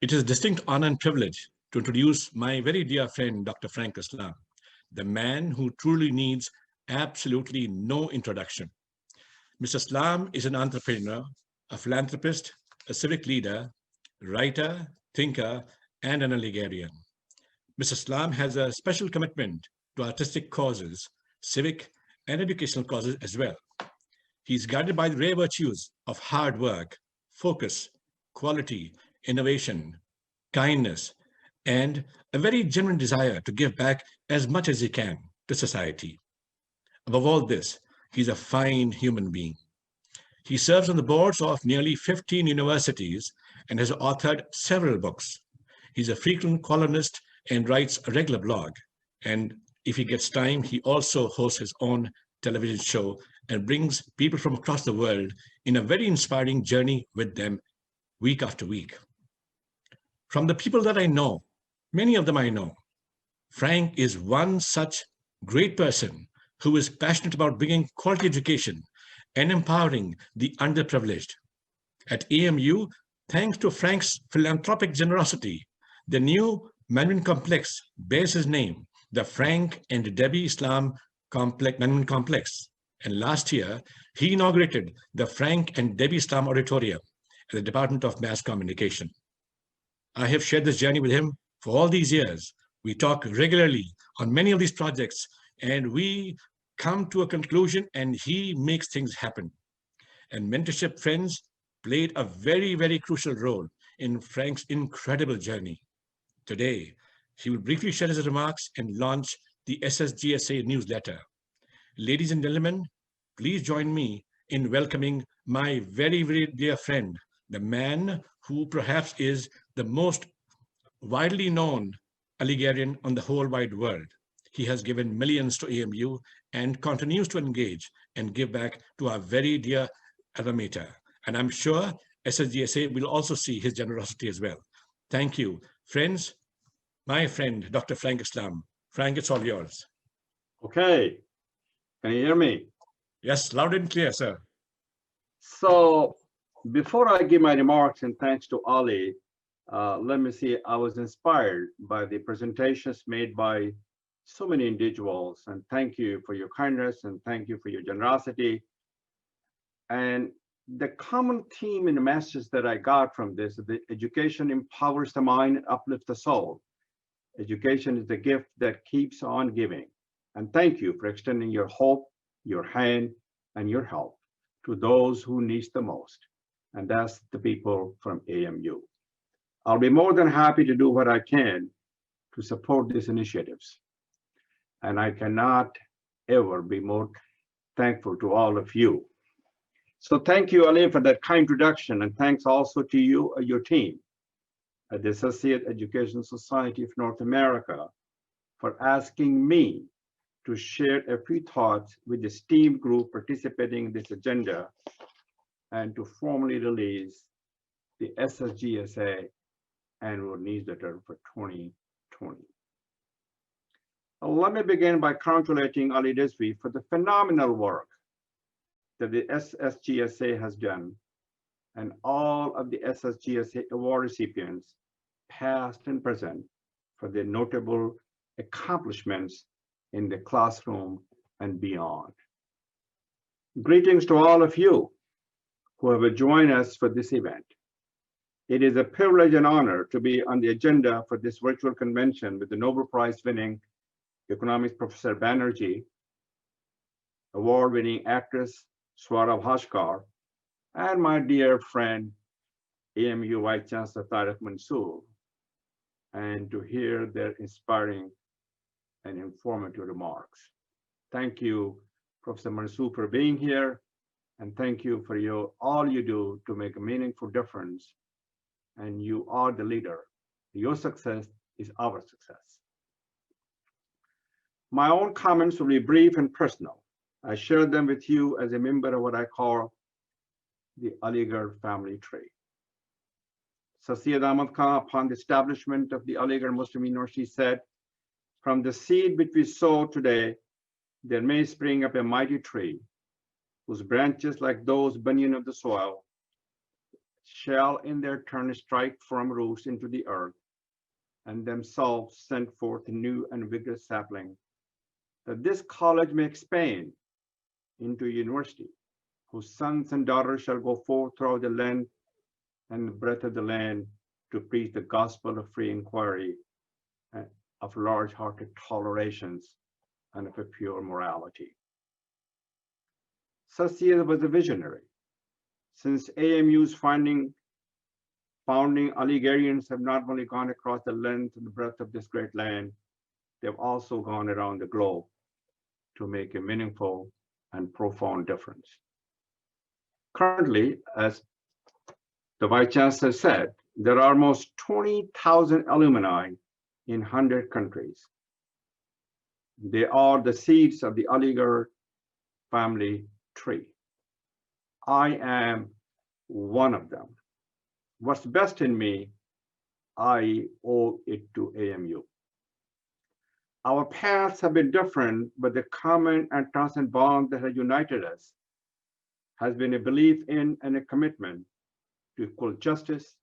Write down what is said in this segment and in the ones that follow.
It is a distinct honor and privilege to introduce my very dear friend, Dr. Frank Islam, the man who truly needs absolutely no introduction. Mr. Islam is an entrepreneur, a philanthropist, a civic leader, writer, thinker, and an Aligarhian. Mr. Islam has a special commitment to artistic causes, civic and educational causes as well. He's guided by the rare virtues of hard work, focus, quality, innovation, kindness, and a very genuine desire to give back as much as he can to society. Above all this, he's a fine human being. He serves on the boards of nearly 15 universities and has authored several books. He's a frequent columnist and writes a regular blog. And if he gets time, he also hosts his own television show and brings people from across the world in a very inspiring journey with them week after week. From the people that I know, many of them I know, Frank is one such great person who is passionate about bringing quality education and empowering the underprivileged. At AMU, thanks to Frank's philanthropic generosity, the new management complex bears his name, the Frank and Debbie Islam Management Complex. And last year, he inaugurated the Frank and Debbie Islam Auditorium at the Department of Mass Communication. I have shared this journey with him for all these years. We talk regularly on many of these projects, and we come to a conclusion, and he makes things happen. And mentorship friends played a very, very crucial role in Frank's incredible journey. Today, he will briefly share his remarks and launch the SSGSA newsletter. Ladies and gentlemen, please join me in welcoming my very, very dear friend, the man who perhaps is the most widely known Aligarhian on the whole wide world. He has given millions to AMU and continues to engage and give back to our very dear alma mater. And I'm sure SSGSA will also see his generosity as well. Thank you. Friends, my friend, Dr. Frank Islam. Frank, it's all yours. Okay. Can you hear me? Yes, loud and clear, sir. So before I give my remarks and thanks to Ali, let me see, I was inspired by the presentations made by so many individuals, and thank you for your kindness and thank you for your generosity. And the common theme and message that I got from this is that education empowers the mind and uplifts the soul. Education is the gift that keeps on giving. And thank you for extending your hope, your hand, and your help to those who need the most. And that's the people from AMU. I'll be more than happy to do what I can to support these initiatives. And I cannot ever be more thankful to all of you. So thank you, Ali, for that kind introduction, and thanks also to you, your team at the Associate Education Society of North America for asking me to share a few thoughts with the STEAM group participating in this agenda and to formally release the SSGSA annual newsletter for 2020. Let me begin by congratulating Ali Rizvi for the phenomenal work that the SSGSA has done and all of the SSGSA award recipients, past and present, for their notable accomplishments in the classroom and beyond. Greetings to all of you who have joined us for this event. It is a privilege and honor to be on the agenda for this virtual convention with the Nobel Prize winning economics Professor Banerjee, award-winning actress Swara Bhasker, and my dear friend, AMU Vice Chancellor Tariq Mansoor, and to hear their inspiring and informative remarks. Thank you, Professor Mansoor, for being here, and thank you for all you do to make a meaningful difference. And you are the leader. Your success is our success. My own comments will be brief and personal. I share them with you as a member of what I call the Aligarh family tree. So Syed Ahmad Khan, upon the establishment of the Aligarh Muslim University, said, "From the seed which we sow today, there may spring up a mighty tree, whose branches, like those banyan of the soil, shall in their turn strike firm roots into the earth, and themselves send forth new and vigorous sapling, that this college may expand into a university, whose sons and daughters shall go forth throughout the land and the breadth of the land to preach the gospel of free inquiry, of large-hearted tolerations, and of a pure morality. Syed was a visionary. Since AMU's founding, Aligarhians have not only gone across the length and the breadth of this great land, they've also gone around the globe to make a meaningful and profound difference. Currently, as the Vice Chancellor said, there are almost 20,000 alumni in 100 countries. They are the seeds of the Aligarh family tree. I am one of them. What's best in me, I owe it to AMU. Our paths have been different, but the common and transcendent bond that has united us has been a belief in and a commitment to equal justice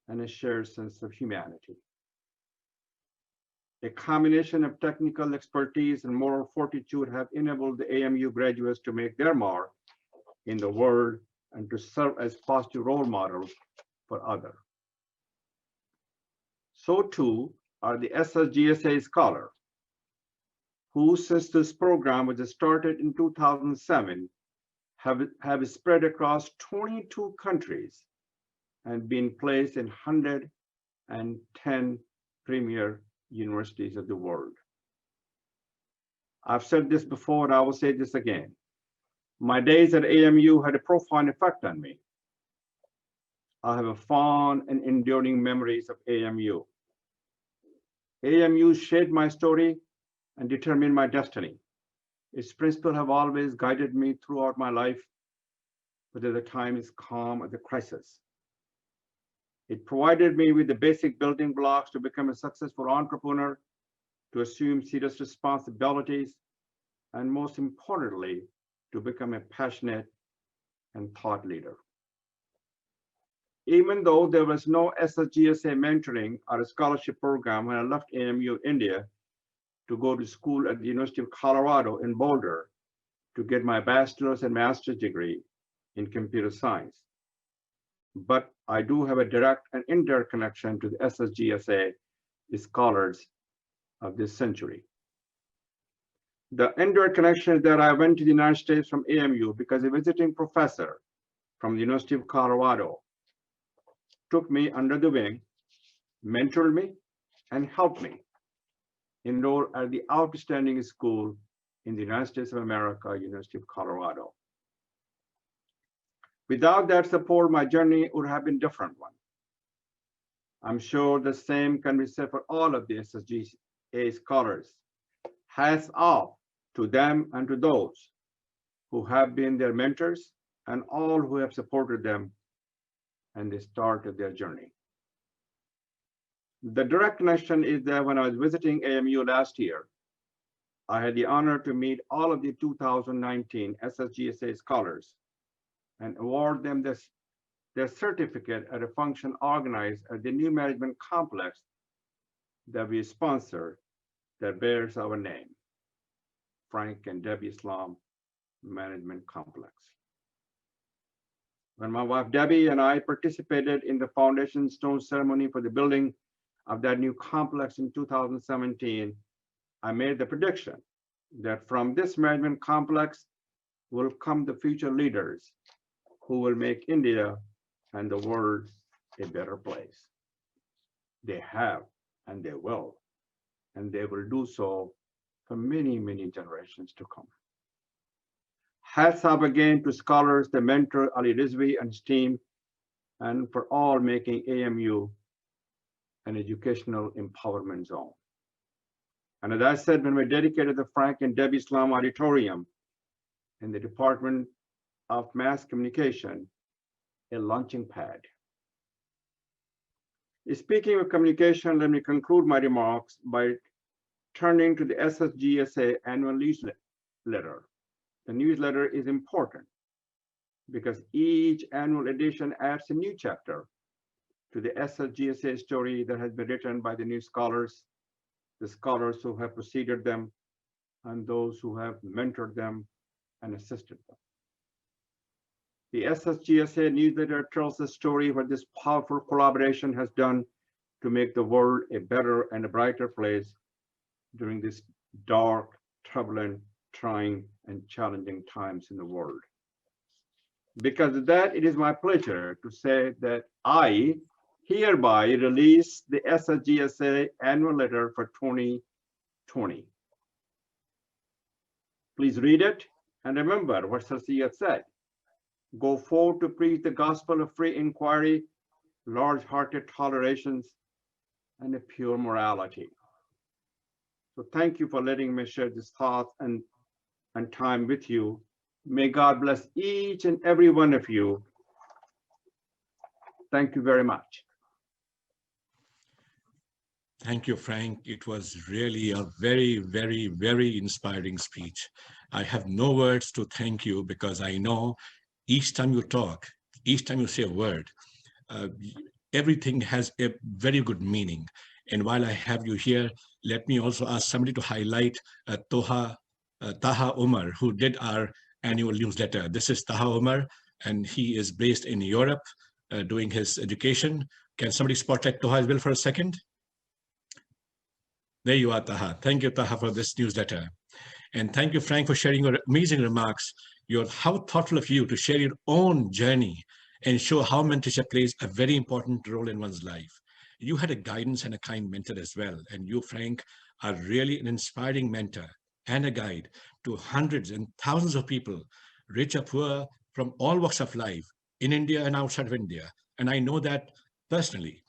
and a shared sense of humanity. A combination of technical expertise and moral fortitude have enabled the AMU graduates to make their mark in the world and to serve as positive role models for others. So too are the SSGSA scholars, who since this program was started in 2007, have spread across 22 countries and been placed in 110 premier universities of the world. I've said this before, and I will say this again. My days at AMU had a profound effect on me. I have a fond and enduring memories of AMU. AMU shaped my story and determined my destiny. Its principles have always guided me throughout my life, whether the time is calm or the crisis. It provided me with the basic building blocks to become a successful entrepreneur, to assume serious responsibilities, and most importantly, to become a passionate and thought leader. Even though there was no SSGSA mentoring or a scholarship program when I left AMU India to go to school at the University of Colorado in Boulder to get my bachelor's and master's degree in computer science. But I do have a direct and indirect connection to the SSGSA, the scholars of this century. The indirect connection is that I went to the United States from AMU because a visiting professor from the University of Colorado took me under the wing, mentored me, and helped me enroll at the outstanding school in the United States of America, University of Colorado. Without that support, my journey would have been a different one. I'm sure the same can be said for all of the SSGSA scholars. Hats off to them and to those who have been their mentors and all who have supported them and the start of their journey. The direct connection is that when I was visiting AMU last year, I had the honor to meet all of the 2019 SSGSA scholars and award them their certificate at a function organized at the new management complex that we sponsor that bears our name, Frank and Debbie Islam Management Complex. When my wife Debbie and I participated in the foundation stone ceremony for the building of that new complex in 2017, I made the prediction that from this management complex will come the future leaders who will make India and the world a better place. They have, and they will do so for many, many generations to come. Hats off again to scholars, the mentor Ali Rizvi and his team, and for all making AMU an educational empowerment zone. And as I said, when we dedicated the Frank and Debbie Islam Auditorium in the Department of Mass Communication, a launching pad. Speaking of communication, let me conclude my remarks by turning to the SSGSA annual newsletter. The newsletter is important because each annual edition adds a new chapter to the SSGSA story that has been written by the new scholars, the scholars who have preceded them, and those who have mentored them and assisted them. The SSGSA newsletter tells the story what this powerful collaboration has done to make the world a better and a brighter place during these dark, turbulent, trying, and challenging times in the world. Because of that, it is my pleasure to say that I hereby release the SSGSA annual letter for 2020. Please read it and remember what Sir Syed said. Go forward to preach the gospel of free inquiry, large-hearted tolerations, and a pure morality. So thank you for letting me share this thought and time with you. May God bless each and every one of you. Thank you very much. Thank you, Frank. It was really a very, very, very inspiring speech. I have no words to thank you because I know each time you talk, each time you say a word, everything has a very good meaning. And while I have you here, let me also ask somebody to highlight Taha Umar, who did our annual newsletter. This is Taha Umar, and he is based in Europe doing his education. Can somebody spotlight Taha as well for a second? There you are, Taha. Thank you, Taha, for this newsletter. And thank you, Frank, for sharing your amazing remarks. How thoughtful of you to share your own journey and show how mentorship plays a very important role in one's life. You had a guidance and a kind mentor as well. And you, Frank, are really an inspiring mentor and a guide to hundreds and thousands of people, rich or poor, from all walks of life, in India and outside of India. And I know that personally.